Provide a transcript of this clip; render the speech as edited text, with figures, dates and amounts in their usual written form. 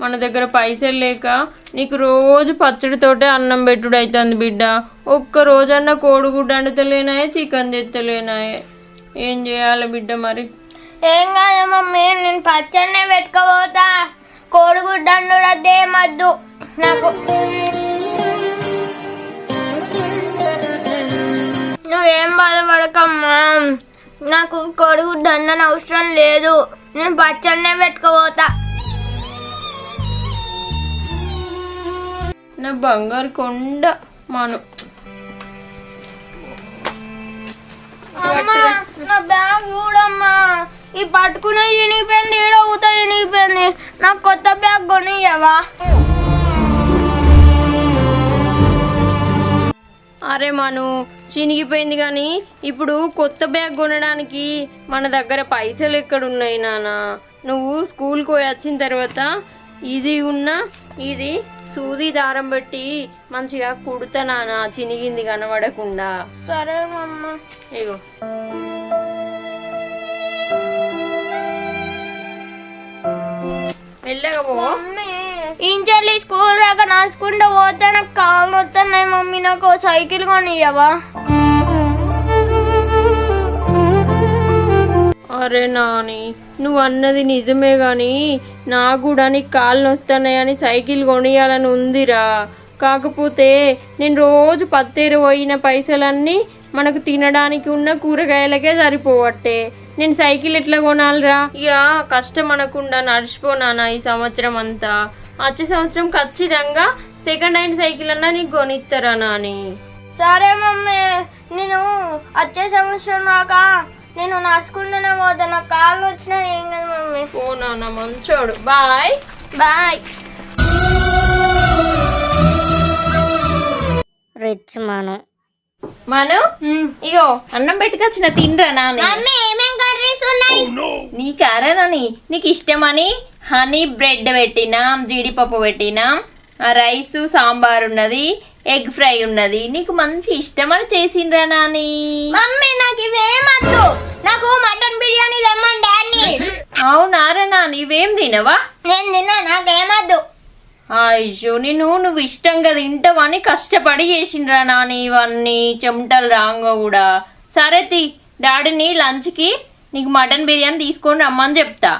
మన దగ్గర పైసలు లేక నీకు రోజు పచ్చడితోటే అన్నం పెట్టుడు అవుతుంది బిడ్డ. ఒక్క రోజన్నా కోడిగుడ్డు వండుతలేనాయే, చికెన్ తెత్తలేనాయే. ఏం చేయాలి బిడ్డ మరి? ఏం కాదు మమ్మీ, నేను పచ్చడినే పెట్టుకోపోతా. కోడిగుడ్డు వండుడేమద్దు నాకు. నువ్వేం బాధపడకమ్మా, నాకు కోడిగుడ్డు వండని అవసరం లేదు. నేను పచ్చడినే పెట్టుకోపోతా. నా బంగారు కొండ నా బ్యాగ్ చూడమ్మా, ఈ పట్టుకునే చినిగిపోయింది, ఈడ ఊత చినిగిపోయింది. నాకు కొత్త బ్యాగ్ కొనియవా? అరే చినిగిపోయింది కానీ ఇప్పుడు కొత్త బ్యాగ్ కొనడానికి మన దగ్గర పైసలు ఎక్కడున్నాయి నాన్న? నువ్వు స్కూల్కి పోయి వచ్చిన తర్వాత ఇది సూది దారం పెట్టి మంచిగా కుడతా నాన్న, చినిగింది కనబడకుండా. సరే మమ్మ. ఇగో మెల్లగా పో. ఇంచెల్లి స్కూల్ దాకా నడుచుకుంటూ పోతే నాకు కాళ్ళు వస్తున్నాయి మమ్మీ. నాకు సైకిల్ కొనియవా? అరే నాని, నువ్వు అన్నది నిజమే కానీ నాకు కూడా నీకు కాళ్ళు వస్తున్నాయని సైకిల్ కొనియాలని ఉందిరా. కాకపోతే నేను రోజు పత్తేరు పోయిన పైసలన్నీ మనకు తినడానికి ఉన్న కూరగాయలకే సరిపోవట్టే. నేను సైకిల్ ఎట్లా కొనాలిరా? ఇక కష్టం అనకుండా నడిచిపోనానా ఈ సంవత్సరం అంతా. వచ్చే సంవత్సరం ఖచ్చితంగా సెకండ్ హ్యాండ్ సైకిల్ అన్నా నీకు కొనిస్తారా నాని? సరే మమ్మీ, నేను వచ్చే సంవత్సరం దాకా నేను నడుచుకుంటూనే పోతా. నాకు కాళ్ళు వచ్చినా ఏం కదా మమ్మీ. ఓ నాన్న మంచోడు. Bye bye. రిచ్ ఇగో అన్నం పెట్టుకొచ్చిన తినరా నాని. ఏమేం కర్రీస్ ఉన్నాయి? నీకారా నాని, నీకు ఇష్టమని హనీ బ్రెడ్ పెట్టినాం, జీడిపప్పు పెట్టినాం, రైసు సాంబార్ ఉన్నది, ఎగ్ ఫ్రై ఉన్నది. నీకు మంచి ఇష్టమని చేసిండ్రా నాని. మమ్మీ నాకు ఇవేమద్దు, నాకు మటన్ బిర్యానీ లెమన్ డాడీ. అవునారా నాని, ఇవేం తినవా? నేను తిన్నా, నాకేమద్దు. అయ్యో నువ్వు ఇష్టంగా తింటావని కష్టపడి చేసిండ్రా నాని ఇవన్నీ, చెమటలు రాంగా కూడా. సరే డాడీని లంచ్కి నీకు మటన్ బిర్యానీ తీసుకొని రమ్మని చెప్తా.